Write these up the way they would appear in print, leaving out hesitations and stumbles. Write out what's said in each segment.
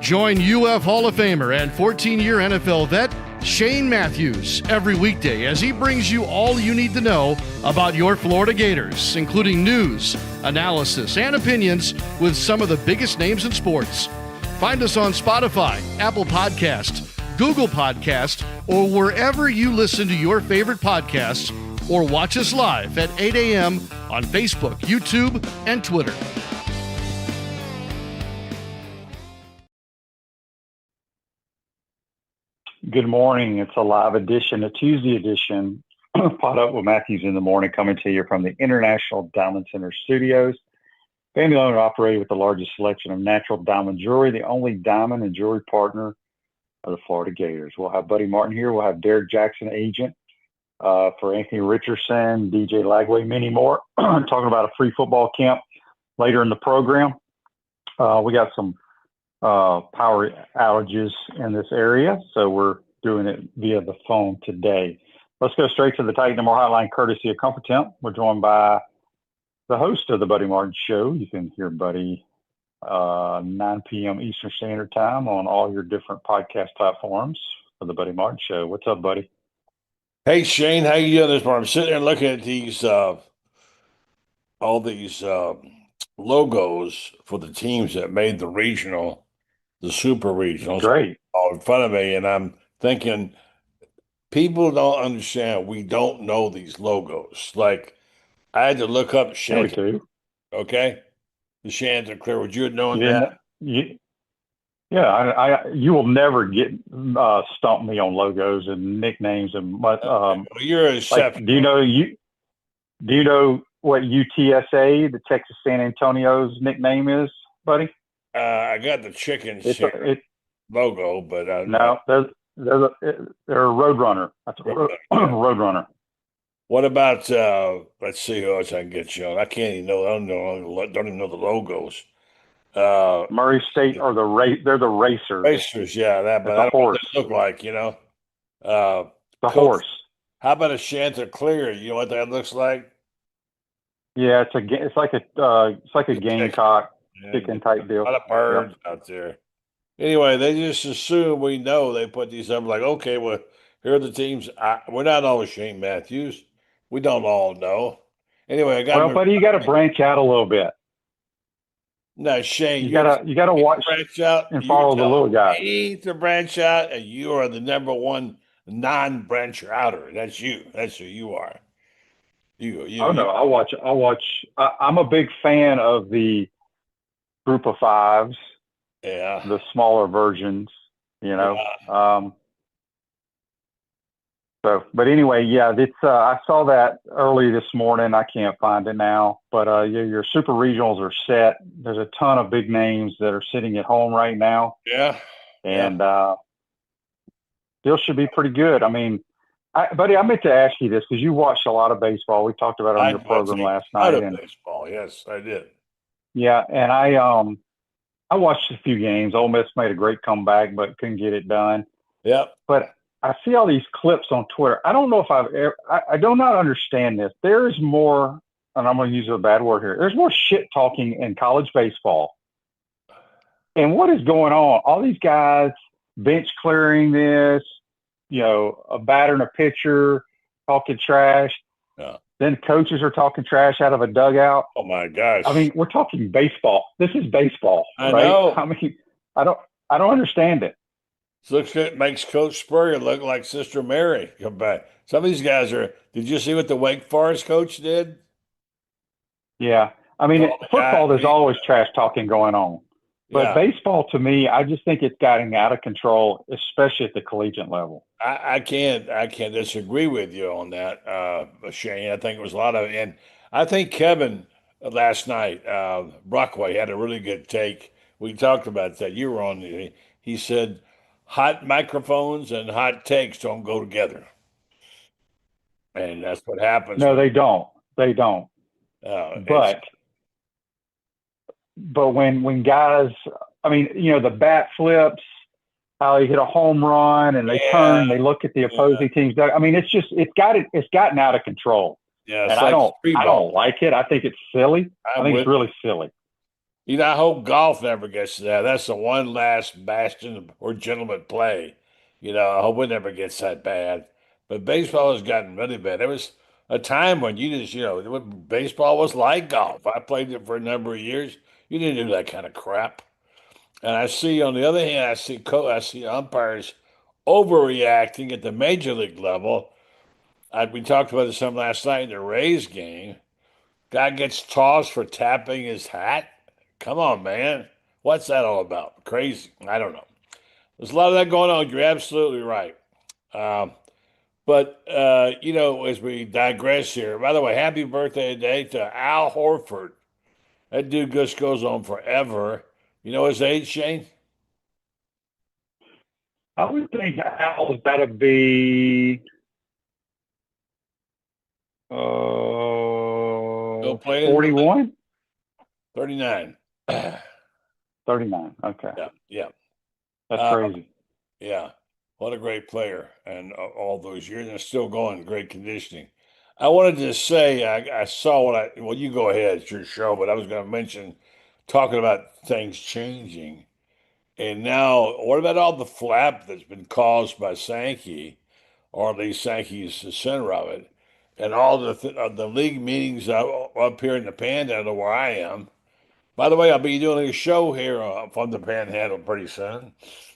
Join UF Hall of Famer and 14-year NFL vet Shane Matthews every weekday as he brings you all you need to know about your Florida Gators, including news, analysis, and opinions with some of the biggest names in sports. Find us on Spotify, Apple Podcast, Google Podcast, or wherever you listen to your favorite podcasts, or watch us live at 8 a.m. on Facebook, YouTube, and Twitter. Good morning. It's a live edition, a Tuesday edition, PodUp with Matthews in the morning, coming to you from the International Diamond Center Studios. Family owned and operated with the largest selection of natural diamond jewelry, the only diamond and jewelry partner of the Florida Gators. We'll have Buddy Martin here. We'll have Deiric Jackson, agent for Anthony Richardson, DJ Lagway, many more. Talking about a free football camp later in the program. We got some power outages in this area, so we're doing it via the phone today. Let's go straight to the Titan Number Hotline, courtesy of Comfortemp. We're joined by the host of the Buddy Martin Show. You can hear Buddy 9 p.m. Eastern Standard Time on all your different podcast platforms for the Buddy Martin Show. What's up, buddy? Hey, Shane, how you doing this morning? I'm sitting there looking at these all these logos for the teams that made the regional. The super regionals, great, all in front of me, and I'm thinking people don't understand. We don't know these logos. Like I had to look up Chanticleer. Okay, the Chanticleer. Would you have known that? Yeah, you will never get stump me on logos and nicknames and what. You're a chef. Do you know what UTSA, the Texas San Antonio's nickname is, buddy? I got the chicken logo, but no, they're a Roadrunner. That's a Roadrunner. What about let's see who else I can get you on. I can't even know. I don't even know the logos. Murray State or they're the Racers. Racers, yeah, but I don't know what they look like, you know. The horse. How about a Chanticleer? You know what that looks like? Yeah, it's like a gamecock. Chicken type deal. A lot of birds out there. Anyway, they just assume we know. They put these up like, okay, well, here are the teams. We're not all Shane Matthews. We don't all know. Anyway, buddy, you got to branch out a little bit. No, Shane, you gotta watch branch out and follow the little guy. Me to branch out, and you are the number one non-brancher outer. That's you. That's who you are. No, I watch. I'm a big fan of the group of fives, the smaller versions, you know. Yeah. But anyway, yeah, it's I saw that early this morning. I can't find it now, but your super regionals are set. There's a ton of big names that are sitting at home right now. Yeah, and still should be pretty good. I mean, buddy, I meant to ask you this because you watched a lot of baseball. We talked about it on your program last night. Baseball, yes, I did. Yeah, and I watched a few games. Ole Miss made a great comeback, but couldn't get it done. Yeah. But I see all these clips on Twitter. I don't know if I do not understand this. There is more, and I'm going to use a bad word here. There's more shit talking in college baseball. And what is going on? All these guys bench clearing this, you know, a batter and a pitcher talking trash. Yeah. Then coaches are talking trash out of a dugout. Oh my gosh! I mean, we're talking baseball. This is baseball. I right? know. I mean, I don't understand it. It makes Coach Spurrier look like Sister Mary come back. Some of these guys are. Did you see what the Wake Forest coach did? Yeah, I mean, football. There's always trash talking going on, but baseball, to me, I just think it's gotten out of control, especially at the collegiate level. I can't disagree with you on that, Shane. I think it was a lot of, and I think Kevin last night, Brockway had a really good take. We talked about that. You were on. He said, "Hot microphones and hot takes don't go together," and that's what happens. No, they don't. They don't. But when guys, I mean, you know, the bat flips. How he hit a home run and they turn, they look at the opposing team's. I mean, it's gotten out of control. Yeah, and I don't like it. I think it's silly. I think it's really silly. I hope golf never gets to that. That's the one last bastion where gentlemen play. I hope it never gets that bad. But baseball has gotten really bad. There was a time when you just, baseball was like golf. I played it for a number of years. You didn't do that kind of crap. And I see, on the other hand, I see umpires overreacting at the major league level. We talked about this some last night in the Rays game. Guy gets tossed for tapping his hat. Come on, man. What's that all about? Crazy. I don't know. There's a lot of that going on. You're absolutely right. Um, but as we digress here, by the way, happy birthday today to Al Horford. That dude just goes on forever. You know his age, Shane? I would think Al's got to be Still playing? 41? 39. Yeah, 39. Okay. yeah. That's Uh, crazy. yeah. What a great player. And all those years and still going, great conditioning. I wanted to say, I saw well, you go ahead, it's your show, but I was going to mention talking about things changing. And now, what about all the flap that's been caused by Sankey, or at least Sankey's the center of it, and all the league meetings up here in the Panhandle where I am? By the way, I'll be doing a show here from the Panhandle pretty soon,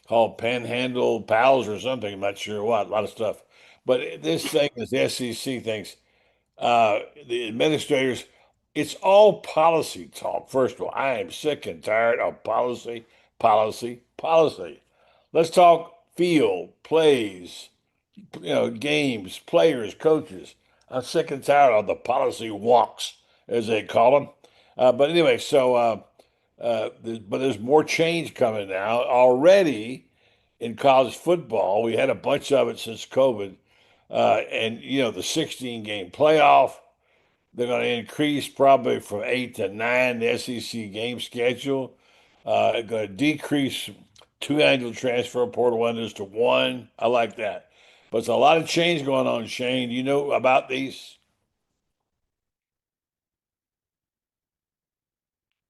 called Panhandle Pals or something. I'm not sure what. A lot of stuff. But this thing is the SEC thinks the administrators. It's all policy talk. First of all, I am sick and tired of policy, policy, policy. Let's talk field plays, games, players, coaches. I'm sick and tired of the policy walks, as they call them. But anyway, but there's more change coming now already in college football. We had a bunch of it since COVID, and the 16 game playoff. They're going to increase probably from 8 to 9 the SEC game schedule. Going to decrease two annual transfer portal windows to one. I like that. But there's a lot of change going on, Shane. You know about these?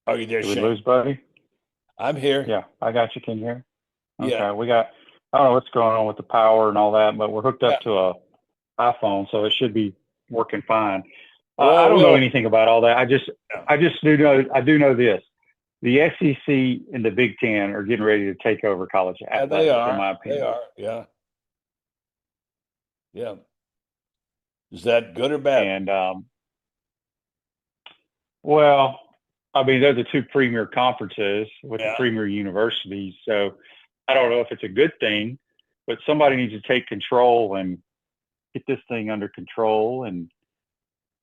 Are you there, Did we Shane? lose, buddy? I'm here. Yeah, I got you. Can you hear? Yeah. Okay, I don't know what's going on with the power and all that, but we're hooked up to a iPhone, so it should be working fine. I don't know anything about all that. I do know this. The SEC and the Big Ten are getting ready to take over college athletics, in my opinion. They are. Yeah. Yeah. Is that good or bad? And well, I mean, they're the two premier conferences with the premier universities. So I don't know if it's a good thing, but somebody needs to take control and get this thing under control and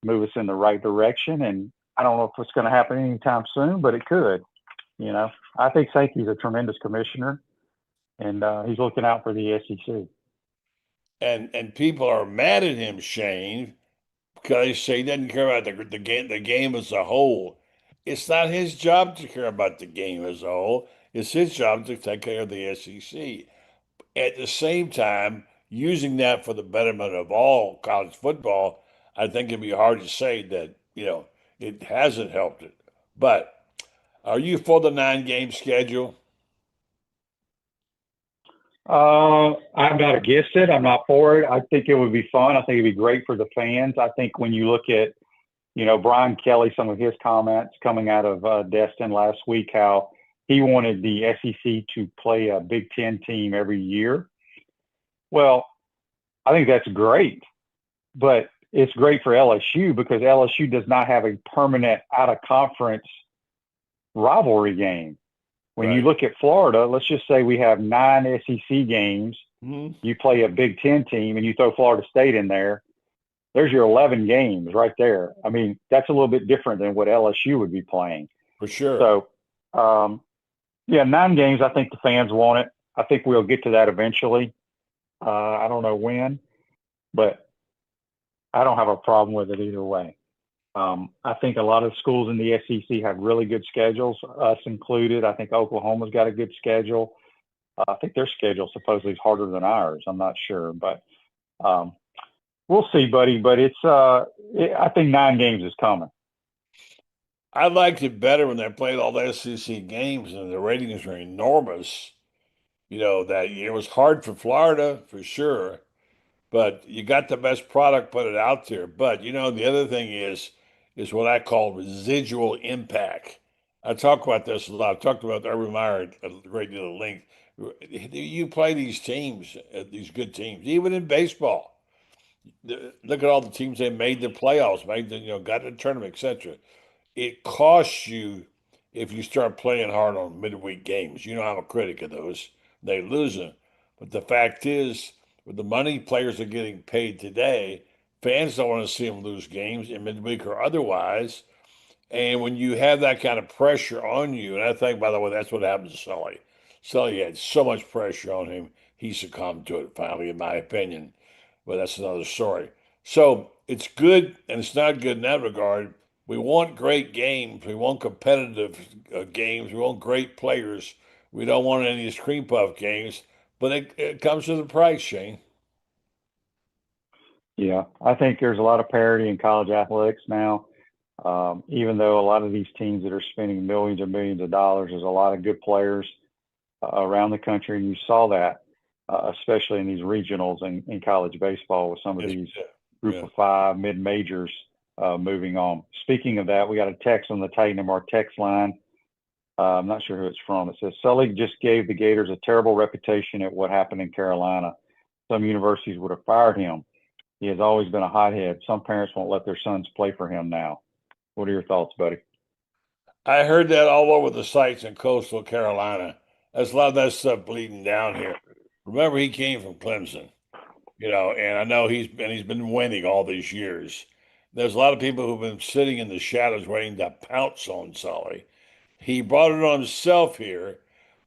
move us in the right direction. And I don't know if it's going to happen anytime soon, but it could. I think Sankey's a tremendous commissioner, and he's looking out for the SEC. And people are mad at him, Shane, because they say he doesn't care about the game as a whole. It's not his job to care about the game as a whole. It's his job to take care of the SEC. At the same time, using that for the betterment of all college football, I think it'd be hard to say that, it hasn't helped it. But are you for the 9 game schedule? I'm not against it. I'm not for it. I think it would be fun. I think it'd be great for the fans. I think when you look at, Brian Kelly, some of his comments coming out of Destin last week, how he wanted the SEC to play a Big Ten team every year. Well, I think that's great, but it's great for LSU because LSU does not have a permanent out-of-conference rivalry game. When you look at Florida, let's just say we have 9 SEC games. Mm-hmm. You play a Big Ten team and you throw Florida State in there. There's your 11 games right there. I mean, that's a little bit different than what LSU would be playing. For sure. So, 9 games, I think the fans want it. I think we'll get to that eventually. I don't know when, but I don't have a problem with it either way. I think a lot of schools in the SEC have really good schedules, us included. I think Oklahoma's got a good schedule. I think their schedule supposedly is harder than ours. I'm not sure, but we'll see, buddy. But I think 9 games is coming. I liked it better when they played all the SEC games and the ratings were enormous. That year it was hard for Florida for sure, but you got the best product, put it out there. But the other thing is what I call residual impact. I talk about this a lot. I've talked about Urban Meyer at a great deal of length. You play these teams, these good teams, even in baseball. Look at all the teams they made the playoffs, got to the tournament, etc. It costs you if you start playing hard on midweek games. I'm a critic of those. They lose them. But the fact is, with the money players are getting paid today, fans don't want to see them lose games in midweek or otherwise. And when you have that kind of pressure on you, and I think, by the way, that's what happened to Sully. Sully had so much pressure on him, he succumbed to it finally, in my opinion. But that's another story. So it's good and it's not good in that regard. We want great games. We want competitive games. We want great players. We don't want any of these cream puff games. But it comes with a price, Shane. Yeah, I think there's a lot of parity in college athletics now. Even though a lot of these teams that are spending millions and millions of dollars, there's a lot of good players around the country, and you saw that, especially in these regionals and in college baseball with some of Yes, these yeah. group Yeah. of five mid majors moving on. Speaking of that, we got a text on the Titan MR text line. I'm not sure who it's from. It says Sully just gave the Gators a terrible reputation at what happened in Carolina. Some universities would have fired him. He has always been a hothead. Some parents won't let their sons play for him now. What are your thoughts, buddy? I heard that all over the sites in coastal Carolina. There's a lot of that stuff bleeding down here. Remember, he came from Clemson, and I know he's been winning all these years. There's a lot of people who've been sitting in the shadows waiting to pounce on Sully. He brought it on himself here.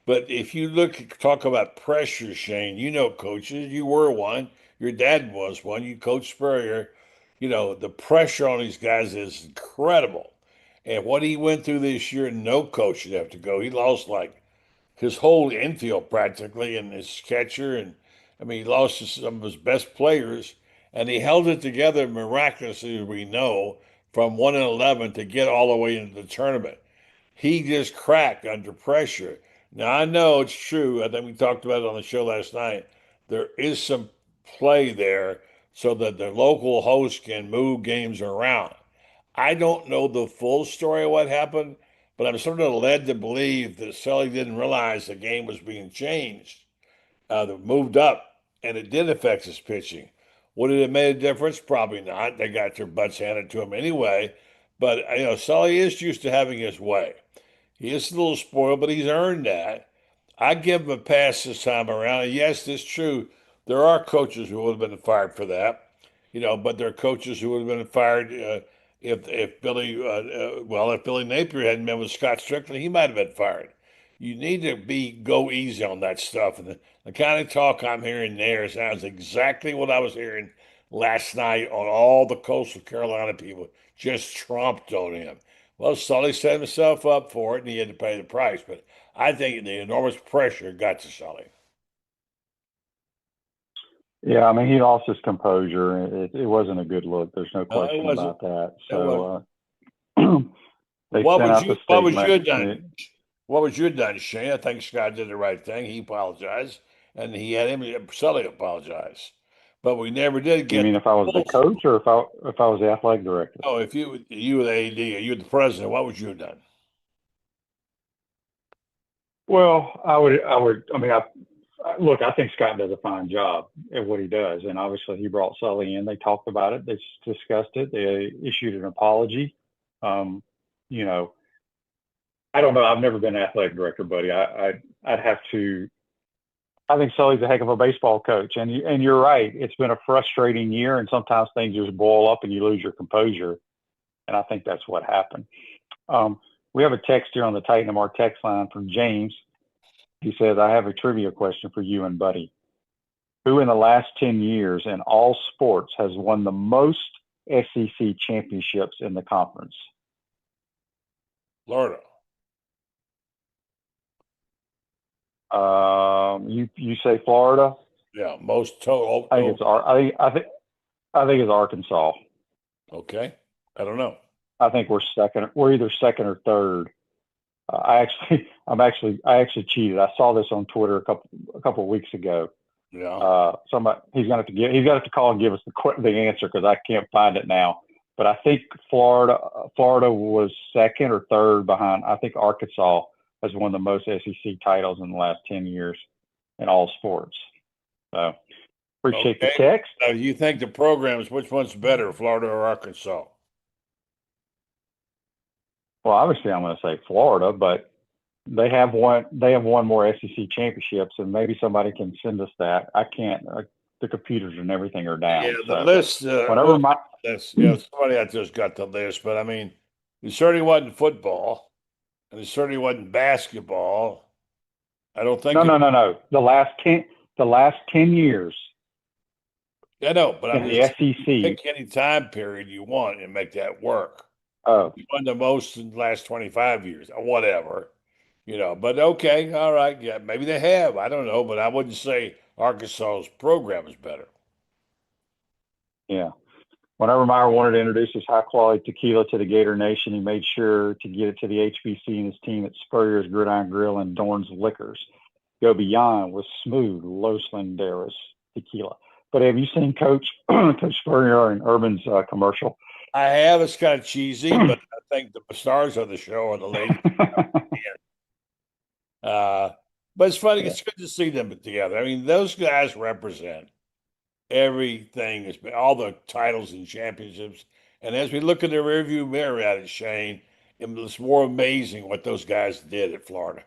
But if you talk about pressure, Shane, coaches, you were one, your dad was one, you coached Spurrier. The pressure on these guys is incredible. And what he went through this year, no coach should have to go. He lost like his whole infield practically and his catcher. And I mean, he lost some of his best players. And he held it together miraculously, as we know, from 1-11 to get all the way into the tournament. He just cracked under pressure. Now, I know it's true. I think we talked about it on the show last night. There is some play there so that the local host can move games around. I don't know the full story of what happened, but I'm sort of led to believe that Sully didn't realize the game was being changed, that moved up, and it did affect his pitching. Would it have made a difference? Probably not. They got their butts handed to him anyway. But Sully is used to having his way. He is a little spoiled, but he's earned that. I give him a pass this time around. And yes, it's true. There are coaches who would have been fired for that, but there are coaches who would have been fired if Billy Napier hadn't been with Scott Strickland, he might have been fired. You need to go easy on that stuff. And the kind of talk I'm hearing there sounds exactly what I was hearing last night on all the coastal Carolina people just tromped on him. Well, Sully set himself up for it, and he had to pay the price. But I think the enormous pressure got to Sully. Yeah, I mean, he lost his composure. It wasn't a good look. There's no It question wasn't. about that. It wasn't. So they What sent would out you the what was you statement. done? What was you done, Shane? I think Scott did the right thing. He apologized, and he had him Sully apologize. But we never did You get mean the if I was the full coach or if I was the athletic director? Oh, if you were the AD or you were the president, what would you have done? Well, I mean, look, I think Scott does a fine job at what he does. And obviously he brought Sully in. They talked about it. They discussed it. They issued an apology. Um, you know, I don't know. I've never been an athletic director, buddy. I'd have to. I think Sully's a heck of a baseball coach, and you're right. It's been a frustrating year, and sometimes things just boil up and you lose your composure. And I think that's what happened. We have a text here on the Titan MR text line from James. He says, "I have a trivia question for you and Buddy. Who in the last 10 years in all sports has won the most SEC championships in the conference?" Florida. You say Florida? Yeah, most total. I think it's I think it's Arkansas. Okay. I don't know. I think we're second. We're either second or third. I actually cheated. I saw this on Twitter a couple of weeks ago. Yeah. Somebody he's gonna have to call and give us the answer because I can't find it now. But I think Florida was second or third behind. I think Arkansas has won the most SEC titles in the last 10 years in all sports. So appreciate the text. You think the programs, which one's better, Florida or Arkansas? Well, obviously, I'm going to say Florida, but they have won more SEC championships, and maybe somebody can send us that. I can't. The computers and everything are down. Yeah, the so list. whenever my somebody out there's got the list, but I mean, it certainly wasn't football, and it certainly wasn't basketball. I don't think. No. The last 10 years. I know, but in I'm the just SEC. Pick any time period you want and make that work. Oh, You won the most in the last 25 years, or whatever, But okay, all right, yeah, maybe they have. I don't know, but I wouldn't say Arkansas's program is better. yeah. Whenever Meyer wanted to introduce his high quality tequila to the Gator Nation, he made sure to get it to the HBC and his team at Spurrier's Gridiron Grill and Dorn's Liquors. Go beyond with smooth Los Landeros tequila. But have you seen Coach Spurrier and Urban's commercial? I have. It's kind of cheesy, but I think the stars of the show are the ladies. But it's funny. It's good to see them together. I mean, those guys represent everything. It's been all the titles and championships. And as we look in the rearview mirror at it, Shane, it was more amazing what those guys did at Florida.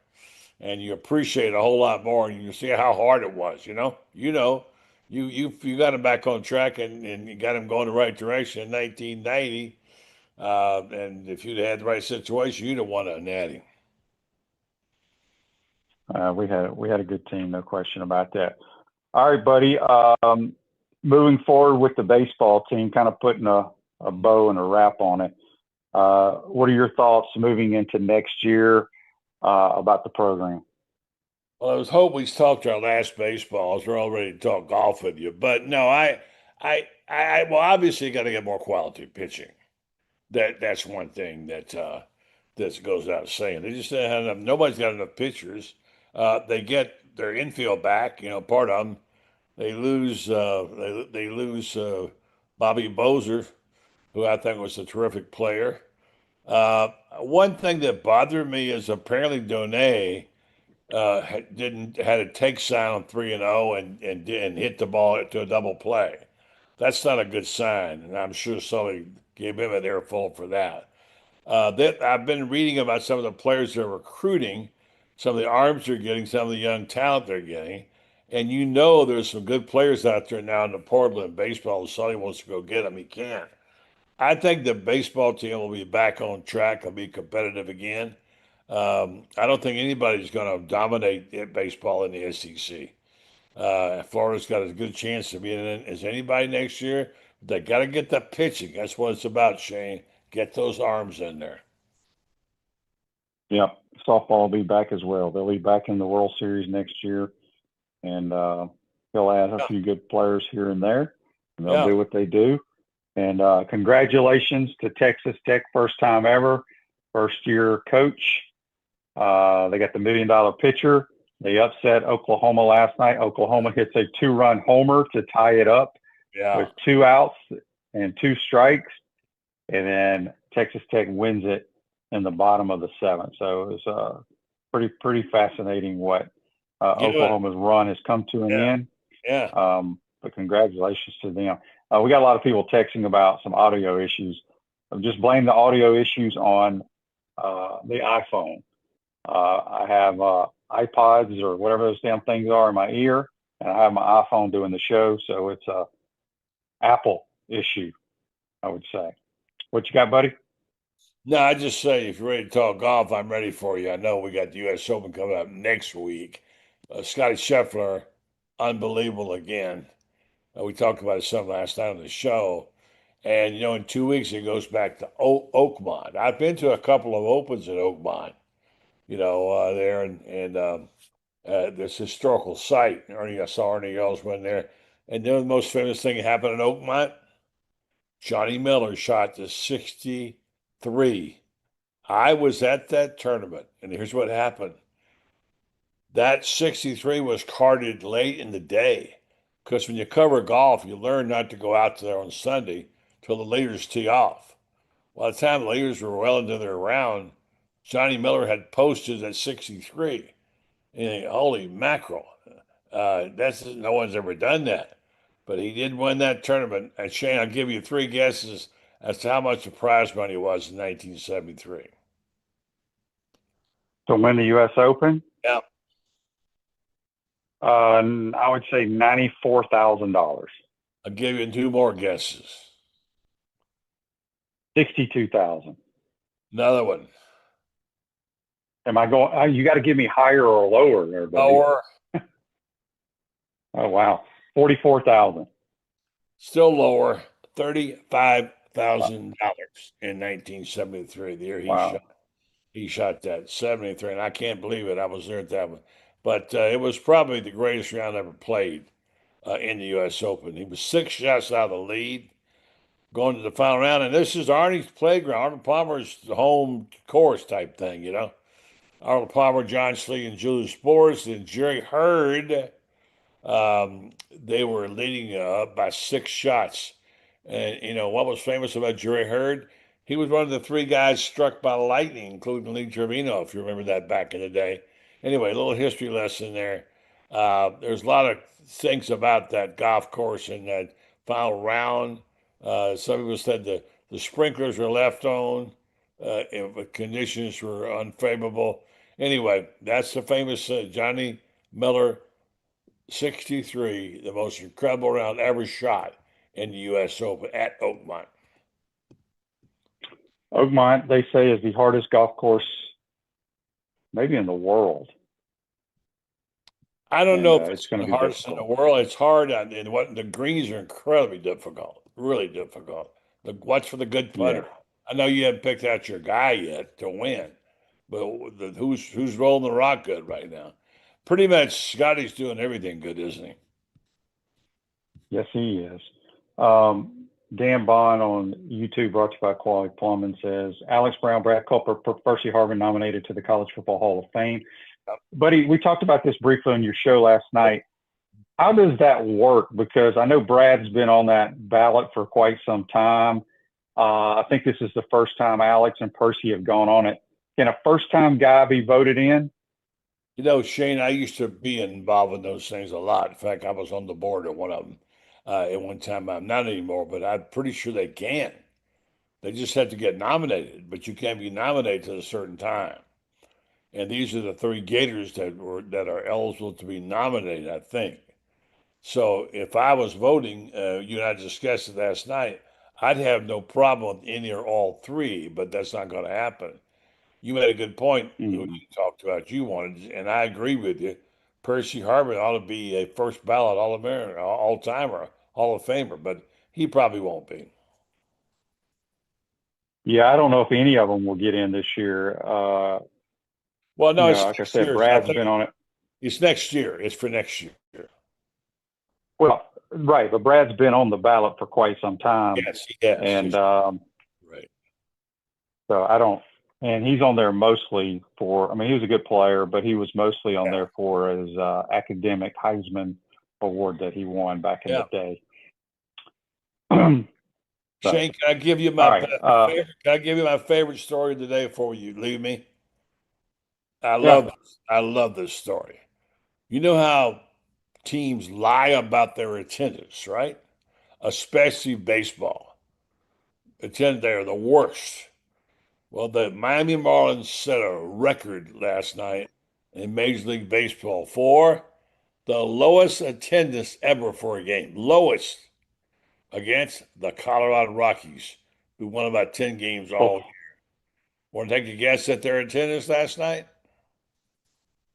And you appreciate it a whole lot more, and you see how hard it was. You got them back on track, and you got them going the right direction in 1990. And if you'd had the right situation, you'd have won a natty. We had a good team, no question about that. All right, buddy. Moving forward with the baseball team, kind of putting a bow and a wrap on it. What are your thoughts moving into next year about the program? Well, I was hoping we talked our last baseballs. We're all ready to talk golf with you, but no, well, obviously, you got to get more quality pitching. That's one thing that goes without saying. They just don't have enough. Nobody's got enough pitchers. They get their infield back. Part of them. They lose. They lose Bobby Bozer, who I think was a terrific player. One thing that bothered me is apparently Donay had a take sign on 3-0 and hit the ball to a double play. That's not a good sign, and I'm sure somebody gave him an earful for that. I've been reading about some of the players they're recruiting, some of the arms they're getting, some of the young talent they're getting, and there's some good players out there now in the portal in baseball. If somebody wants to go get them, he can. I think the baseball team will be back on track and be competitive again. I don't think anybody's going to dominate baseball in the SEC. Florida's got as good a chance to be in it as anybody next year. They got to get the pitching. That's what it's about, Shane. Get those arms in there. Yep. Softball will be back as well. They'll be back in the World Series next year, and they'll add a few good players here and there, and they'll do what they do. And congratulations to Texas Tech, first time ever, first year coach. They got the $1 million pitcher. They upset Oklahoma last night. Oklahoma hits a 2-run homer to tie it up with 2 outs and 2 strikes. And then Texas Tech wins it in the bottom of the 7th. So it was pretty fascinating what Oklahoma's run has come to an end. Yeah. But congratulations to them. We got a lot of people texting about some audio issues. Just blame the audio issues on the iPhone. I have iPods or whatever those damn things are in my ear, and I have my iPhone doing the show, so it's a Apple issue, I would say. What you got, buddy? No, I just say if you're ready to talk golf, I'm ready for you. I know we got the U.S. Open coming up next week. Scotty Scheffler, unbelievable again. We talked about it some last night on the show. And, in 2 weeks, it goes back to Oakmont. I've been to a couple of opens at Oakmont, there and this historical site. I saw Ernie Els went there. And the most famous thing that happened in Oakmont, Johnny Miller shot the 64th three. I was at that tournament, and here's what happened. That 63 was carded late in the day because when you cover golf, you learn not to go out there on Sunday till the leaders tee off. By the time the leaders were well into their round, Johnny Miller had posted at 63. And holy mackerel, that's no one's ever done that. But he did win that tournament. And Shane, I'll give you three guesses as to how much the prize money was in 1973. To win the U.S. Open? Yeah. I would say $94,000. I'll give you two more guesses. 62,000. Another one. Am I going? You got to give me higher or lower there, buddy. Lower. Oh wow, 44,000. Still lower. $35,000 in 1973. The year he shot that 73, and I can't believe it. I was there at that one, but it was probably the greatest round ever played in the U.S. Open. He was 6 shots out of the lead, going to the final round, and this is Arnie's playground, Arnold Palmer's home course type thing, you know. Arnold Palmer, John Slee, and Julius Sports, and Jerry Hurd. They were leading up by 6 shots. And, you know, what was famous about Jerry Hurd? He was one of the 3 guys struck by lightning, including Lee Trevino, if you remember that back in the day. Anyway, a little history lesson there. There's a lot of things about that golf course in that final round. Some people said the sprinklers were left on if conditions were unfavorable. Anyway, that's the famous Johnny Miller 63, the most incredible round ever shot in the U.S. Open at Oakmont. Oakmont, they say, is the hardest golf course maybe in the world. I don't know if it's going to be hardest in the world. It's hard, and what the greens are incredibly difficult, really difficult. Watch for the good putter. Yeah. I know you haven't picked out your guy yet to win, but who's rolling the rock good right now? Pretty much Scotty's doing everything good, isn't he? Yes, he is. Dan Bond on YouTube, brought to you by Quality Plumbing, says Alex Brown, Brad Culper, Percy Harvin nominated to the College Football Hall of Fame. Buddy, we talked about this briefly on your show last night. How does that work? Because I know Brad's been on that ballot for quite some time. I think this is the first time Alex and Percy have gone on it. Can a first-time guy be voted in? You know, Shane, I used to be involved in those things a lot. In fact, I was on the board of one of them at one time. I'm not anymore, but I'm pretty sure they can. They just have to get nominated, but you can't be nominated at a certain time. And these are the 3 Gators that are eligible to be nominated, I think. So if I was voting, you and I discussed it last night, I'd have no problem with any or all 3, but that's not going to happen. You made a good point when you talked about you wanted, and I agree with you. Percy Harvin ought to be a first ballot All-American, all-timer, Hall of Famer, but he probably won't be. Yeah, I don't know if any of them will get in this year. Well, no, like I said, Brad's been on it. It's next year. It's for next year. Well, right, but Brad's been on the ballot for quite some time. Yes, he has. And right. So I don't. And he's on there mostly for, I mean, he was a good player, but he was mostly on there for his academic Heisman Award that he won back in the day. Shane, can I give you my favorite story of the day before you leave me? I love this story. You know how teams lie about their attendance, right? Especially baseball. Attendance, they're the worst. Well, the Miami Marlins set a record last night in Major League Baseball for the lowest attendance ever for a game. Lowest against the Colorado Rockies, who won about 10 games all year. Want to take a guess at their attendance last night?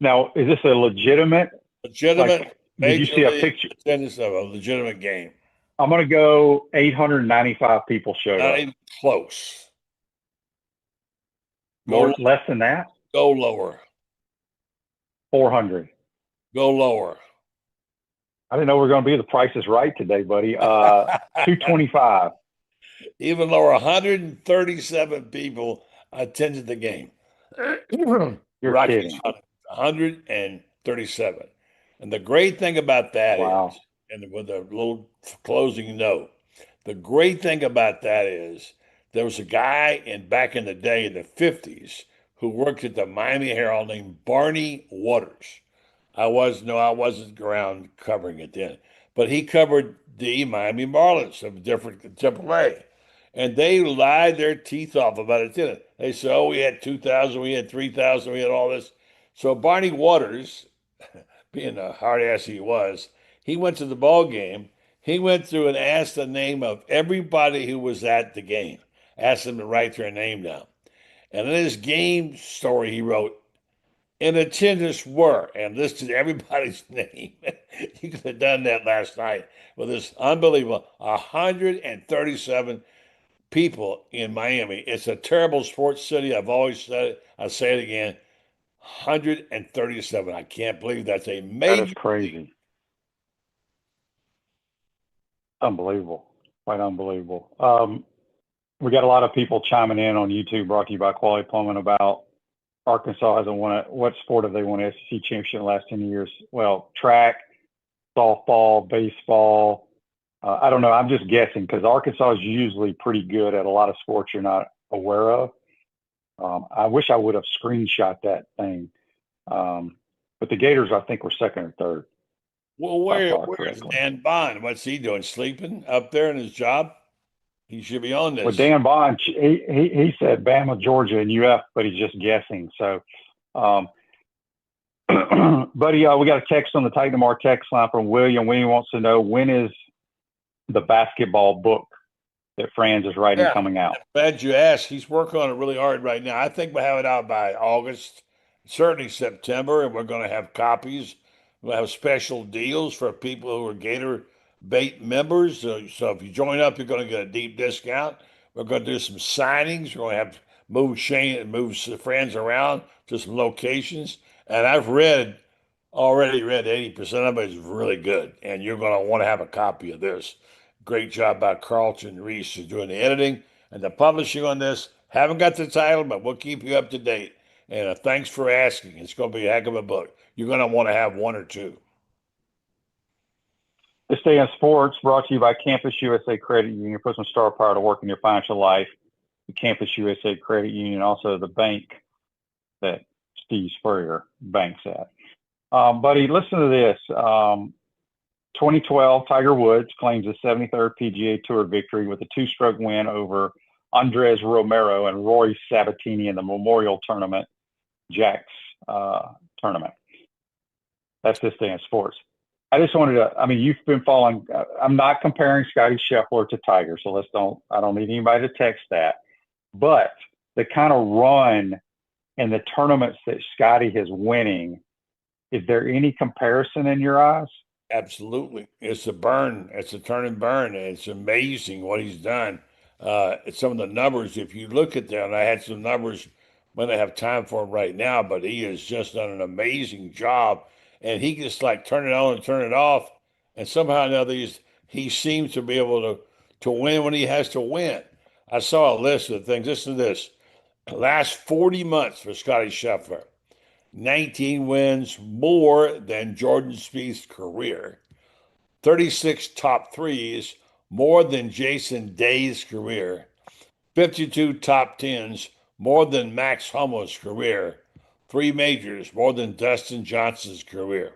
Now, is this a legitimate? Legitimate. Did you see a picture? Attendance of a legitimate game. I'm going to go 895 people showed up. Not even close. Less than that? Go lower. 400. Go lower. I didn't know we were going to be The Price is Right today, buddy. 225. Even lower, 137 people attended the game. You're Rockies kidding. 137. And the great thing about that Wow. is, and with a little closing note, the great thing about that is there was a guy back in the day in the 50s who worked at the Miami Herald named Barney Waters. I wasn't around covering it then, but he covered the Miami Marlins of different AAA, and they lied their teeth off about it. Didn't it? They said, "Oh, we had 2,000, we had 3,000, we had all this." So Barney Waters, being a hard ass he was, he went to the ball game. He went through and asked the name of everybody who was at the game. Asked them to write their name down. And in his game story, he wrote, "In attendance were," and listed everybody's name. You could have done that last night with this unbelievable 137 people in Miami. It's a terrible sports city. I've always said it. I'll say it again. 137. I can't believe that's a That is major league. crazy. Unbelievable. Quite unbelievable. We got a lot of people chiming in on YouTube, brought to you by Quality Plumbing, about Arkansas hasn't won what sport have they won an SEC championship in the last 10 years? Well, track, softball, baseball. I don't know. I'm just guessing because Arkansas is usually pretty good at a lot of sports you're not aware of. I wish I would have screenshot that thing. But the Gators, I think, were second or third. Well, where's Dan Bond? What's he doing? Sleeping up there in his job? He should be on this. Well, Dan Bond, he said Bama, Georgia, and UF, but he's just guessing. So, buddy, we got a text on the Titan Tomorrow text line from William. William wants to know, when is the basketball book that Franz is writing coming out? Glad you asked. He's working on it really hard right now. I think we'll have it out by August, certainly September, and we're going to have copies. We'll have special deals for people who are Gator Bait members. So if you join up, you're going to get a deep discount. We're going to do some signings. We're going to have move Franz around to some locations. And I've already read 80% of it. Is really good. And you're going to want to have a copy of this. Great job by Carlton Reese who's doing the editing and the publishing on this. Haven't got the title, but we'll keep you up to date. And thanks for asking. It's going to be a heck of a book. You're going to want to have one or two. This Day in Sports brought to you by Campus USA Credit Union. Put some star power to work in your financial life. The Campus USA Credit Union, also the bank that Steve Spurrier banks at. Buddy, listen to this. 2012, Tiger Woods claims his 73rd PGA Tour victory with a two-stroke win over Andres Romero and Roy Sabatini in the Memorial Tournament, Jack's tournament. That's This Day in Sports. I just wanted to, you've been following, I'm not comparing Scotty Scheffler to Tiger, so I don't need anybody to text that. But the kind of run in the tournaments that Scotty is winning, is there any comparison in your eyes? Absolutely. It's a burn. It's a turn and burn. It's amazing what he's done. Some of the numbers, if you look at them, I had some numbers when I have time for him right now, but he has just done an amazing job. And he just turn it on and turn it off. And somehow or another, he seems to be able to win when he has to win. I saw a list of things. Listen to this. Last 40 months for Scotty Scheffler. 19 wins, more than Jordan Spieth's career. 36 top threes, more than Jason Day's career. 52 top tens, more than Max Homa's career. 3 majors, more than Dustin Johnson's career.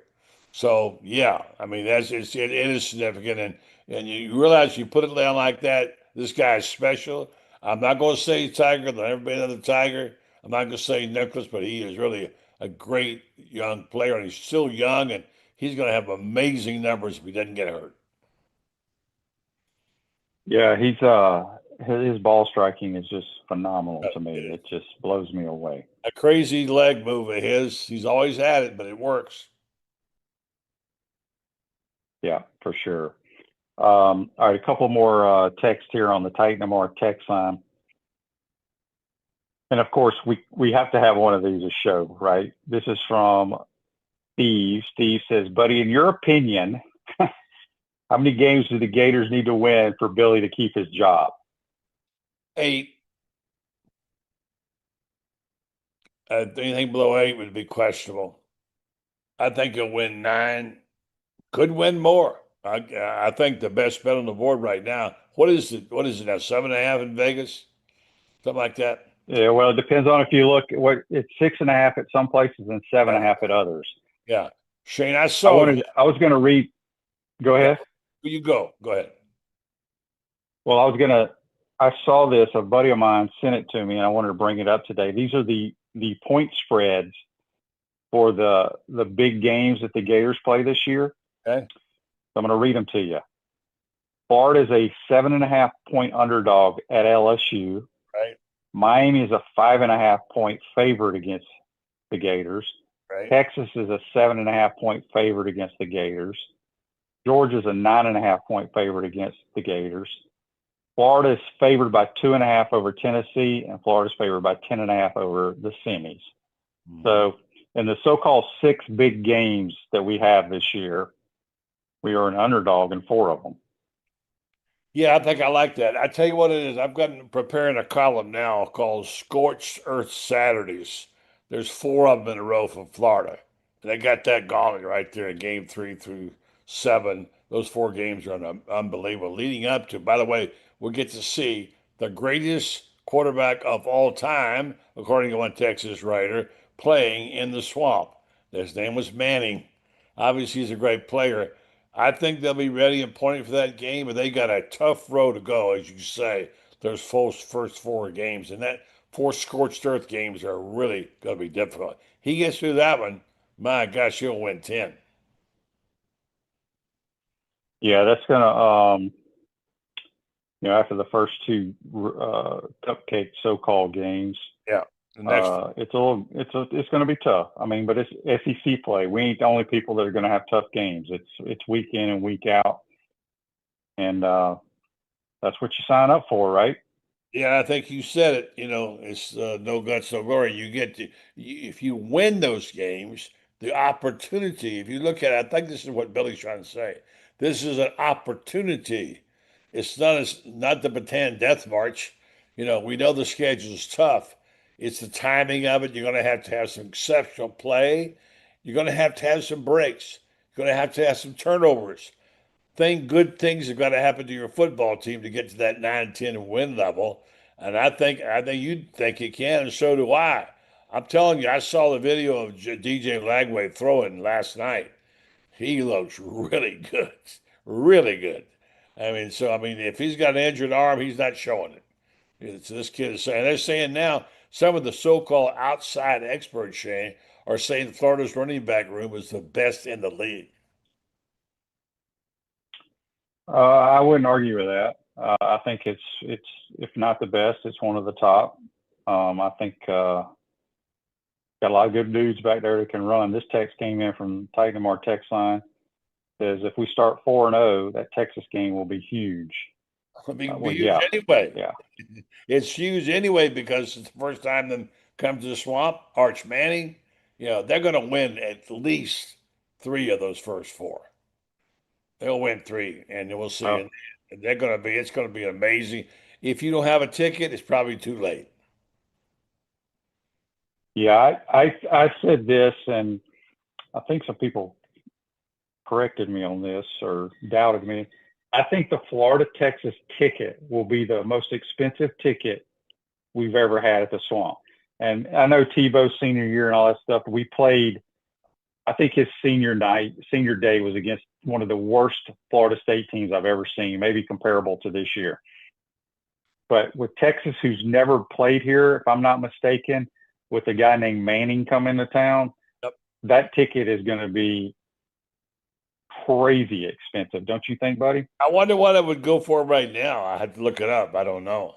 So yeah, it is significant, and you realize you put it down like that. This guy is special. I'm not going to say Tiger. There'll never be another Tiger. I'm not going to say Nicklaus, but he is really a great young player, and he's still young, and he's going to have amazing numbers if he doesn't get hurt. Yeah, he's his ball striking is just phenomenal to me. It just blows me away. A crazy leg move of his. He's always had it, but it works. Yeah, for sure. All right, a couple more texts here on the Titan Tomorrow text line. And of course, we have to have one of these a show, right? This is from Steve. Steve says, buddy, in your opinion, how many games do the Gators need to win for Billy to keep his job? 8. Anything below 8 would be questionable. I think he'll win 9. Could win more. I think the best bet on the board right now. What is it? What is it now? 7.5 in Vegas, something like that. Yeah, well, it depends on if you look at what it's 6.5 at some places and seven and Yeah, a half at others. yeah. Shane, I I saw. wanted. I was going to read. Go Yeah, ahead. you go. Go ahead. Well, I was going to. I saw this. A buddy of mine sent it to me, and I wanted to bring it up today. These are the point spreads for the big games that the Gators play this year. Okay. So I'm going to read them to you. Florida is a 7.5 point underdog at LSU. Right. Miami is a 5.5 point favorite against the Gators. Right. Texas is a 7.5 point favorite against the Gators. Georgia's a 9.5 point favorite against the Gators. Florida is favored by 2.5 over Tennessee, and Florida's favored by 10.5 over the semis. So, in the so-called 6 big games that we have this year, we are an underdog in 4 of them. Yeah, I think I like that. I tell you what it is. I've gotten preparing a column now called Scorched Earth Saturdays. There's 4 of them in a row from Florida. And they got that going right there in game 3 through 7. Those 4 games are unbelievable. Leading up to, by the way, we'll get to see the greatest quarterback of all time, according to one Texas writer, playing in the swamp. His name was Manning. Obviously, he's a great player. I think they'll be ready and pointing for that game, but they got a tough road to go, as you say. Those first 4 games, and that 4 scorched earth games are really going to be difficult. He gets through that one, my gosh, he'll win 10. Yeah, that's gonna after the first 2 cupcake so-called games. Yeah, the next it's going to be tough. I mean, but it's SEC play. We ain't the only people that are going to have tough games. It's week in and week out, and that's what you sign up for, right? Yeah, I think you said it. It's no guts, no glory. If you win those games, the opportunity. If you look at it, I think this is what Billy's trying to say. This is an opportunity. It's not the Bataan Death March. We know the schedule is tough. It's the timing of it. You're going to have some exceptional play. You're going to have some breaks. You're going to have some turnovers. Good things have got to happen to your football team to get to that 9-10 win level. And I think you think it can, and so do I. I'm telling you, I saw the video of DJ Lagway throwing last night. He looks really good, really good. If he's got an injured arm, he's not showing it. This kid is saying, they're saying now, some of the so-called outside experts, Shane, are saying Florida's running back room is the best in the league. I wouldn't argue with that. I think it's if not the best, it's one of the top. I think got a lot of good dudes back there that can run. This text came in from Titan our text line. Says if we start 4-0, that Texas game will be huge. It'll be huge anyway. Yeah. It's huge anyway because it's the first time them come to the swamp. Arch Manning, they're going to win at least 3 of those first 4. They'll win 3, and we'll see. Oh. And it's going to be amazing. If you don't have a ticket, it's probably too late. Yeah, I said this, and I think some people corrected me on this or doubted me. I think the Florida-Texas ticket will be the most expensive ticket we've ever had at the Swamp. And I know Tebow's senior year and all that stuff, we played, I think his senior day was against one of the worst Florida State teams I've ever seen, maybe comparable to this year. But with Texas, who's never played here, if I'm not mistaken, with a guy named Manning coming to town, Yep. That ticket is going to be crazy expensive. Don't you think, buddy? I wonder what I would go for right now. I have to look it up. I don't know.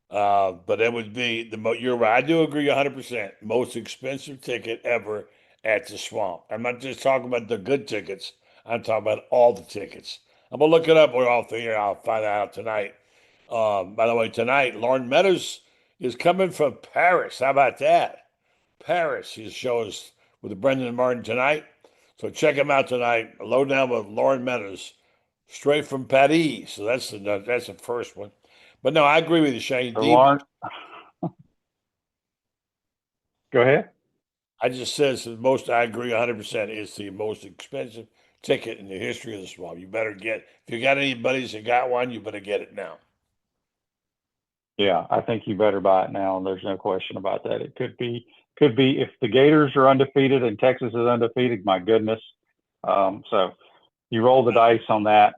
But it would be you're right. I do agree 100%. Most expensive ticket ever at the Swamp. I'm not just talking about the good tickets. I'm talking about all the tickets. I'm gonna look it up. We're off the air. I'll find out tonight. By the way, tonight Lauren Meadows is coming from Paris. How about that? Paris. His show is with Brendan Martin tonight. So check him out tonight. Low down with Lauren Meadows, straight from Paris. So that's the first one. But no, I agree with you, Shane. So Lawrence, go ahead. I just says the most. I agree 100%. It's the most expensive ticket in the history of the Swamp. You better get. If you got any buddies that got one, you better get it now. Yeah, I think you better buy it now. There's no question about that. It could be if the Gators are undefeated and Texas is undefeated. My goodness. So you roll the dice on that,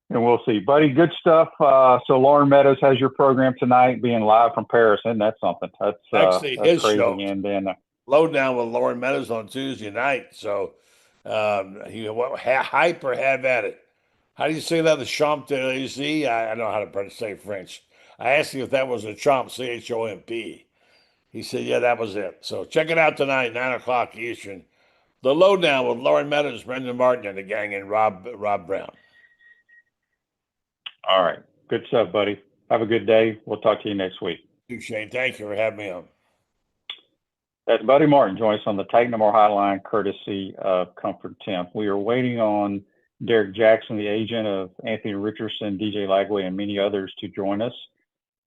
and we'll see, buddy. Good stuff. So Lauren Meadows has your program tonight, being live from Paris, and that's something. That's Actually, that's his crazy. show. And then Lowdown with Lauren Meadows on Tuesday night. So hype or have at it. How do you say that? The Champ de Z? I know how to say French. I asked him if that was a Chomp, C-H-O-M-P. He said, yeah, that was it. So check it out tonight, 9 o'clock Eastern. The Lowdown with Lauren Meadows, Brendan Martin, and the gang, and Rob Brown. All right. Good stuff, buddy. Have a good day. We'll talk to you next week. Thank you, Shane. Thank you for having me on. That's Buddy Martin. Join us on the Take No More Hotline, courtesy of Comfort Temp. We are waiting on Deiric Jackson, the agent of Anthony Richardson, DJ Lagway, and many others to join us.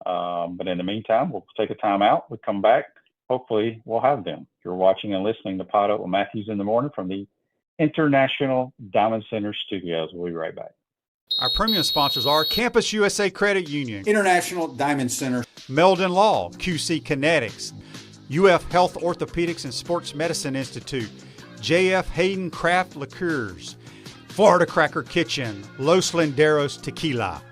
But in the meantime, we'll take a time out. We come back. Hopefully, we'll have them. You're watching and listening to PodUp with Matthews in the Morning from the International Diamond Center Studios. We'll be right back. Our premium sponsors are Campus USA Credit Union, International Diamond Center, Meldon Law, QC Kinetics, UF Health Orthopedics and Sports Medicine Institute, JF Hayden Craft Liqueurs, Florida Cracker Kitchen, Los Linderos Tequila.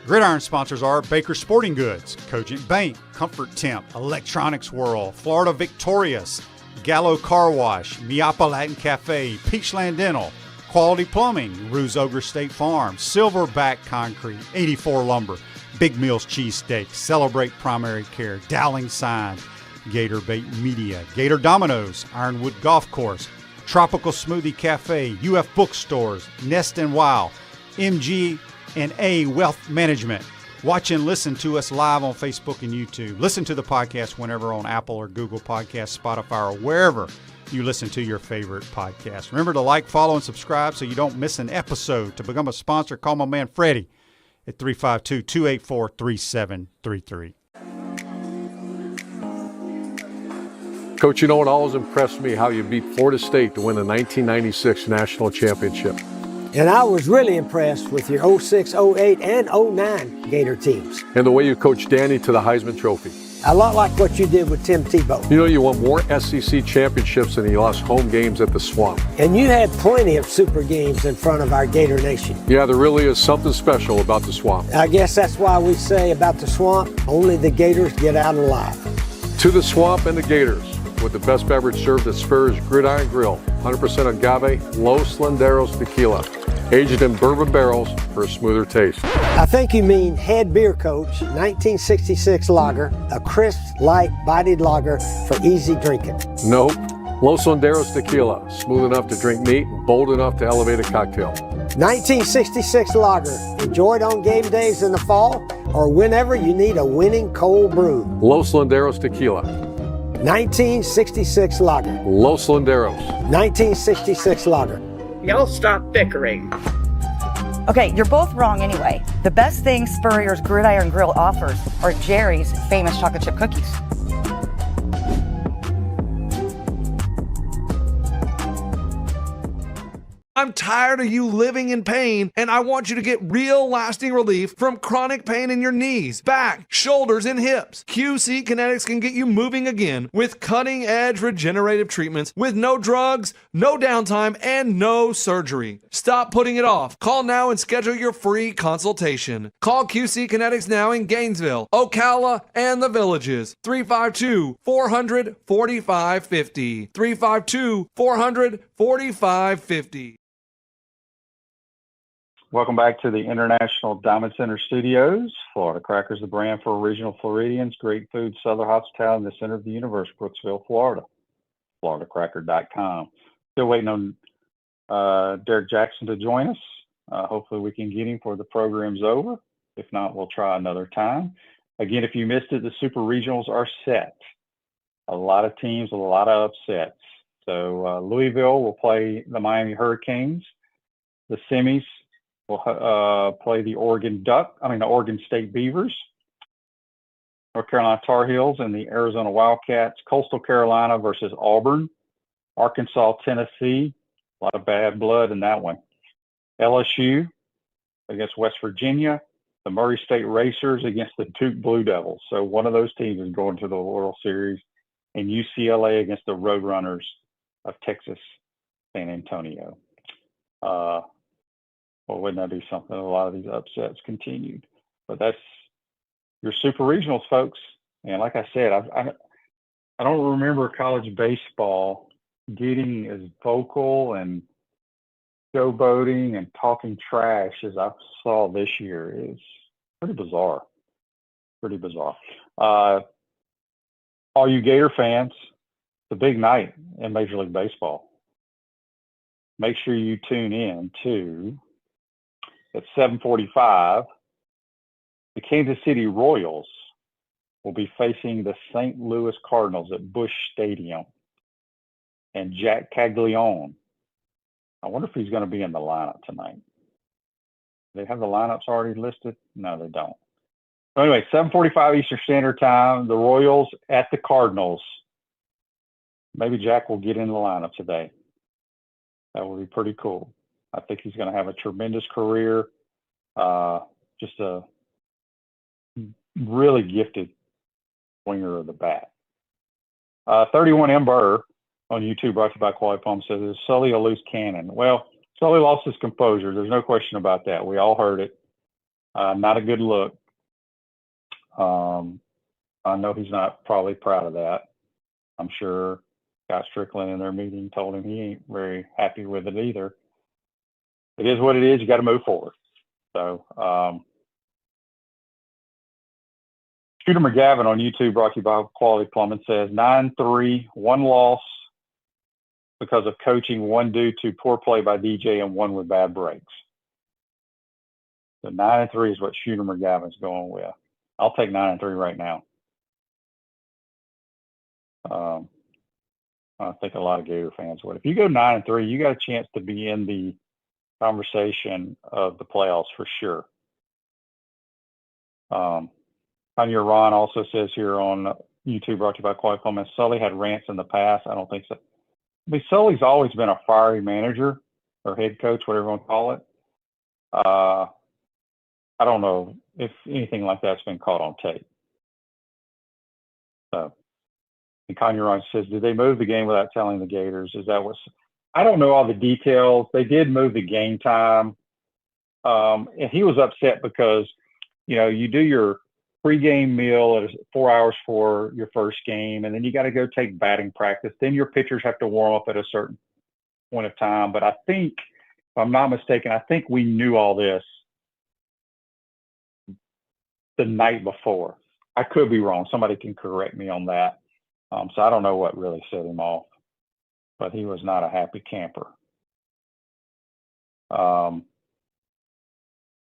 Gridiron sponsors are Baker Sporting Goods, Cogent Bank, Comfort Temp, Electronics World, Florida Victorious, Gallo Car Wash, Miapa Latin Cafe, Peachland Dental, Quality Plumbing, Ruse Ogre State Farm, Silverback Concrete, 84 Lumber, Big Mills Cheesesteak, Celebrate Primary Care, Dowling Signs, Gator Bait Media, Gator Dominoes, Ironwood Golf Course, Tropical Smoothie Cafe, UF Bookstores, Nest and Wow, MG&A Wealth Management. Watch and listen to us live on Facebook and YouTube. Listen to the podcast whenever on Apple or Google Podcasts, Spotify, or wherever you listen to your favorite podcast. Remember to like, follow, and subscribe so you don't miss an episode. To become a sponsor, call my man Freddie at 352-284-3733. Coach, you know, it always impressed me how you beat Florida State to win the 1996 national championship. And I was really impressed with your 06, 08, and 09 Gator teams. And the way you coached Danny to the Heisman Trophy. A lot like what you did with Tim Tebow. You know, you won more SEC championships than you lost home games at the Swamp. And you had plenty of super games in front of our Gator Nation. Yeah, there really is something special about the Swamp. I guess that's why we say about the Swamp, only the Gators get out alive. To the Swamp and the Gators, with the best beverage served at Spur's Gridiron Grill, 100% agave Los Linderos Tequila, aged in bourbon barrels for a smoother taste. I think you mean head beer coach, 1966 lager, a crisp, light, bodied lager for easy drinking. Nope. Los Linderos Tequila, smooth enough to drink neat and bold enough to elevate a cocktail. 1966 lager, enjoyed on game days in the fall or whenever you need a winning cold brew. Los Linderos Tequila. 1966 lager. Los Linderos. 1966 lager. Y'all stop bickering. Okay, you're both wrong anyway. The best thing Spurrier's Gridiron Grill offers are Jerry's famous chocolate chip cookies. I'm tired of you living in pain, and I want you to get real lasting relief from chronic pain in your knees, back, shoulders, and hips. QC Kinetics can get you moving again with cutting-edge regenerative treatments with no drugs, no downtime, and no surgery. Stop putting it off. Call now and schedule your free consultation. Call QC Kinetics now in Gainesville, Ocala, and the Villages. 352-400-4550. 352-400-4550. Welcome back to the International Diamond Center Studios. Florida Crackers, the brand for original Floridians. Great food, Southern hospitality in the center of the universe, Brooksville, Florida. FloridaCracker.com. Still waiting on Deiric Jackson to join us. Hopefully we can get him before the program's over. If not, we'll try another time. Again, if you missed it, the Super Regionals are set. A lot of teams with a lot of upsets. So Louisville will play the Miami Hurricanes. The semis will play the Oregon State Beavers. North Carolina Tar Heels and the Arizona Wildcats. Coastal Carolina versus Auburn. Arkansas, Tennessee. A lot of bad blood in that one. LSU against West Virginia. The Murray State Racers against the Duke Blue Devils. So one of those teams is going to the World Series. And UCLA against the Roadrunners of Texas, San Antonio. Well, wouldn't that be something? A lot of these upsets continued. But that's your super regionals, folks. And like I said, I don't remember college baseball getting as vocal and showboating and talking trash as I saw this year. It's pretty bizarre. Pretty bizarre. All you Gator fans, it's a big night in Major League Baseball. Make sure you tune in to, at 7:45, the Kansas City Royals will be facing the St. Louis Cardinals at Busch Stadium. And Jack Caglione, I wonder if he's going to be in the lineup tonight. They have the lineups already listed? No, they don't. So anyway, 7:45 Eastern Standard Time, the Royals at the Cardinals. Maybe Jack will get in the lineup today. That would be pretty cool. I think he's going to have a tremendous career. Just a really gifted swinger of the bat. 31 M. Burr on YouTube, brought to you by Quality Palm, says, is Sully a loose cannon? Well, Sully lost his composure. There's no question about that. We all heard it. Not a good look. I know he's not probably proud of that. I'm sure Scott Strickland in their meeting told him he ain't very happy with it either. It is what it is. You got to move forward. So, Shooter McGavin on YouTube, brought to you by Quality Plumbing, says 9-3, one loss because of coaching, one due to poor play by DJ, and one with bad breaks. So 9-3 is what Shooter McGavin's going with. I'll take 9-3 right now. I think a lot of Gator fans would. If you go 9-3, you got a chance to be in the conversation of the playoffs for sure. Tanya Ron also says here on YouTube, brought to you by Quality Plumbing, Sully had rants in the past. I don't think so. I mean, Sully's always been a fiery manager or head coach, whatever you want to call it. I don't know if anything like that's been caught on tape. So, and Kanye Ron says, did they move the game without telling the Gators? Is that what's? I don't know all the details. They did move the game time. And he was upset because, you know, you do your pregame meal at 4 hours for your first game, and then you got to go take batting practice. Then your pitchers have to warm up at a certain point of time. But I think, if I'm not mistaken, I think we knew all this the night before. I could be wrong. Somebody can correct me on that. So I don't know what really set him off, but he was not a happy camper. All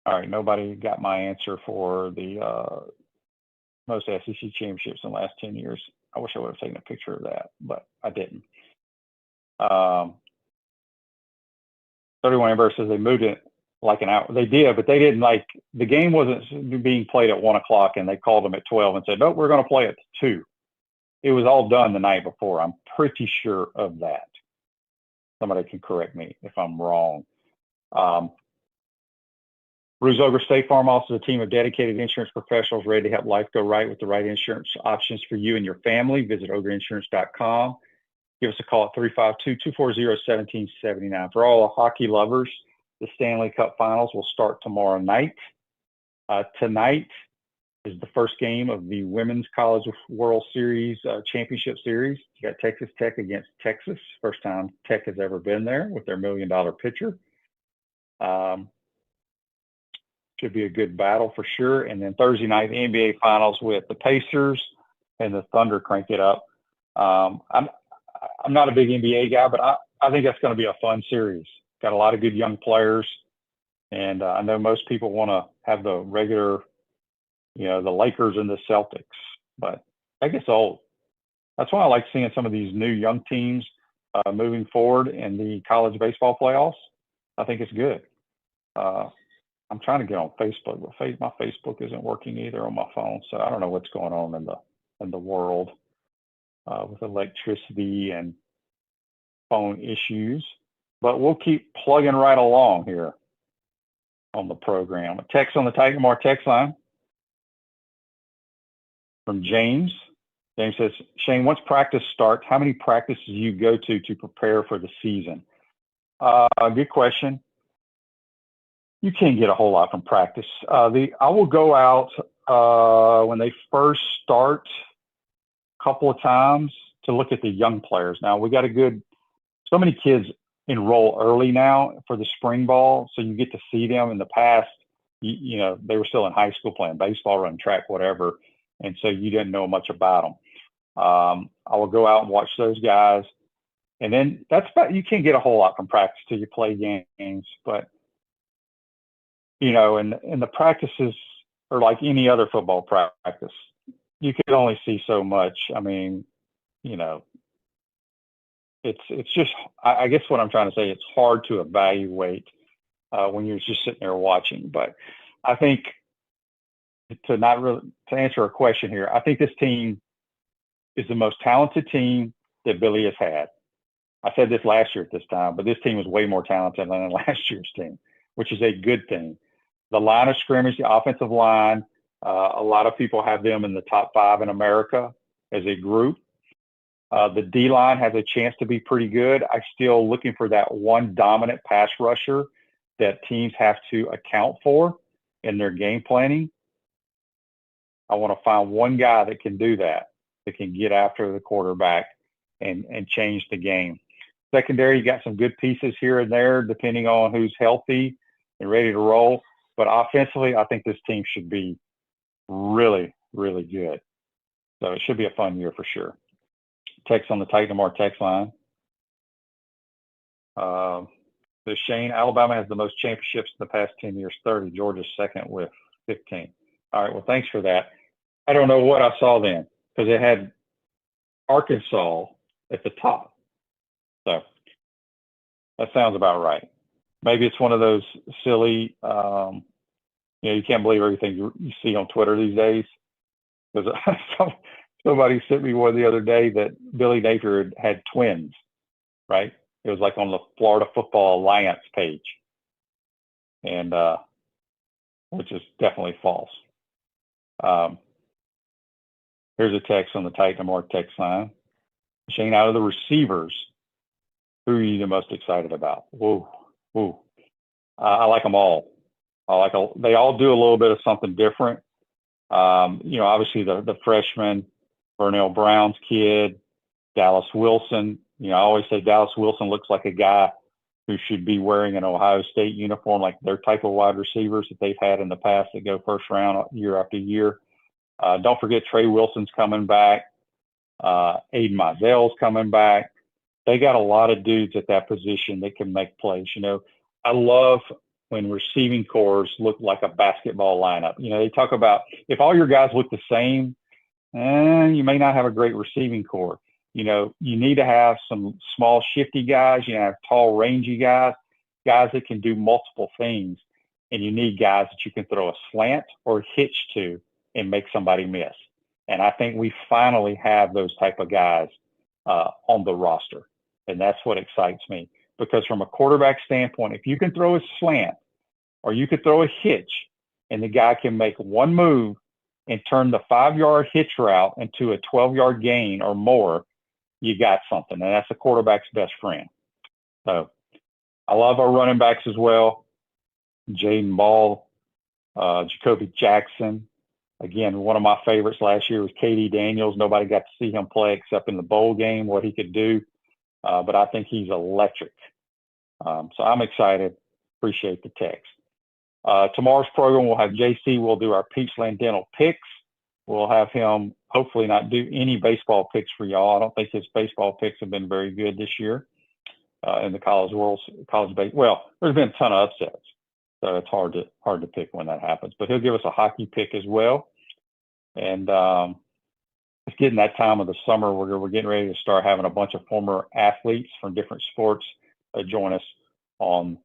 right, nobody got my answer for the most SEC championships in the last 10 years. I wish I would have taken a picture of that, but I didn't. 31 Amber says they moved it like an hour. They did, but they didn't like, the game wasn't being played at 1 o'clock and they called them at 12 and said, nope, we're going to play at 2. It was all done the night before. I'm pretty sure of that. Somebody can correct me if I'm wrong. Bruce Ogre State Farm also is a team of dedicated insurance professionals ready to help life go right with the right insurance options for you and your family. Visitogreinsurance.com. Give us a call at 352-240-1779. For all the hockey lovers, the Stanley Cup Finals will start tomorrow night. Tonight is the first game of the Women's College World Series Championship Series. You got Texas Tech against Texas. First time Tech has ever been there with their $1 million pitcher. Should be a good battle for sure. And then Thursday night, the NBA Finals with the Pacers and the Thunder crank it up. I'm not a big NBA guy, but I think that's going to be a fun series. Got a lot of good young players. And I know most people want to have the regular, you know, the Lakers and the Celtics, but that gets old. That's why I like seeing some of these new young teams moving forward in the college baseball playoffs. I think it's good. I'm trying to get on Facebook, but my Facebook isn't working either on my phone. So I don't know what's going on in the world with electricity and phone issues. But we'll keep plugging right along here on the program. A text on the Titan Mar text line from James. James says, Shane, once practice starts, how many practices do you go to prepare for the season? Good question. You can't get a whole lot from practice. I will go out when they first start a couple of times to look at the young players. Now, we got so many kids enroll early now for the spring ball, so you get to see them. In the past, you know, they were still in high school playing baseball, running track, whatever, and so you didn't know much about them. I will go out and watch those guys, and then you can't get a whole lot from practice till you play games. But you know, and the practices are like any other football practice. You can only see so much. I mean, you know, it's just, I guess what I'm trying to say, it's hard to evaluate when you're just sitting there watching. But I think to answer a question here, I think this team is the most talented team that Billy has had. I said this last year at this time, but this team is way more talented than last year's team, which is a good thing. The line of scrimmage, the offensive line, a lot of people have them in the top 5 in America as a group. The D-line has a chance to be pretty good. I'm still looking for that one dominant pass rusher that teams have to account for in their game planning. I want to find one guy that can do that can get after the quarterback and change the game. Secondary, you got some good pieces here and there, depending on who's healthy and ready to roll. But offensively, I think this team should be really, really good. So it should be a fun year for sure. Text on the Titan Mar text line. The Shane, Alabama has the most championships in the past 10 years, 30. Georgia's second with 15. All right, well, thanks for that. I don't know what I saw then, because it had Arkansas at the top. So that sounds about right. Maybe it's one of those silly, you can't believe everything you see on Twitter these days. Because somebody sent me one the other day that Billy Napier had twins, right? It was like on the Florida Football Alliance page, and which is definitely false. Here's a text on the Titan Mark text line. Shane, out of the receivers, who are you the most excited about? Whoa. I like them all. They all do a little bit of something different. Obviously the freshman, Vernell Brown's kid, Dallas Wilson. I always say Dallas Wilson looks like a guy who should be wearing an Ohio State uniform, like their type of wide receivers that they've had in the past that go first round year after year. Don't forget Trey Wilson's coming back. Aiden Mizell's coming back. They got a lot of dudes at that position that can make plays. I love when receiving corps look like a basketball lineup. They talk about if all your guys look the same, you may not have a great receiving corps. You need to have some small, shifty guys. You have tall, rangy guys that can do multiple things. And you need guys that you can throw a slant or a hitch to and make somebody miss. And I think we finally have those type of guys on the roster. And that's what excites me. Because from a quarterback standpoint, if you can throw a slant or you could throw a hitch and the guy can make one move and turn the 5-yard hitch route into a 12-yard gain or more, you got something. And that's a quarterback's best friend. So I love our running backs as well. Jaden Ball, Jacoby Jackson. Again, one of my favorites last year was KD Daniels. Nobody got to see him play except in the bowl game, what he could do. But I think he's electric. So I'm excited. Appreciate the text. Tomorrow's program, we'll have JC. We'll do our Peachland Dental picks. We'll have him hopefully not do any baseball picks for y'all. I don't think his baseball picks have been very good this year in the college world. Well, there's been a ton of upsets, so it's hard to pick when that happens. But he'll give us a hockey pick as well. And it's getting that time of the summer where we're getting ready to start having a bunch of former athletes from different sports join us on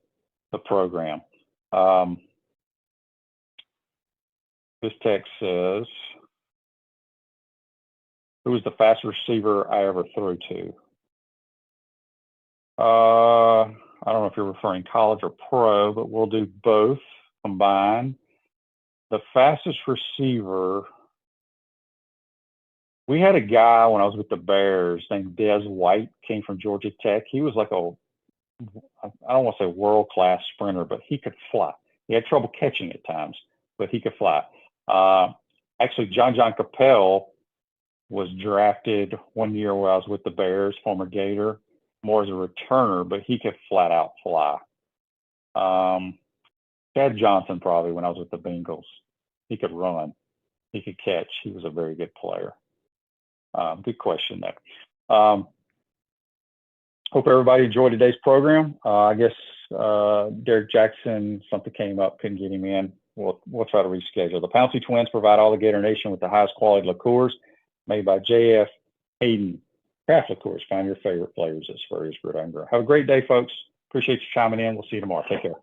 the program. This text says, who was the fastest receiver I ever threw to? I don't know if you're referring college or pro, but we'll do both combined. The fastest receiver, we had a guy when I was with the Bears named Des White, came from Georgia Tech. He was like I don't want to say world-class sprinter, but he could fly. He had trouble catching at times, but he could fly. Actually, John Capel was drafted one year while I was with the Bears, former Gator, more as a returner, but he could flat out fly. Chad Johnson probably when I was with the Bengals. He could run. He could catch. He was a very good player. Good question there. Hope everybody enjoyed today's program. I guess Deiric Jackson, something came up, couldn't get him in. We'll try to reschedule. The Pouncey Twins provide all the Gator Nation with the highest quality liqueurs made by J.F. Hayden Craft Liqueurs. Find your favorite flavors at Spurrier's Gridiron Grill. Have a great day, folks. Appreciate you chiming in. We'll see you tomorrow. Take care.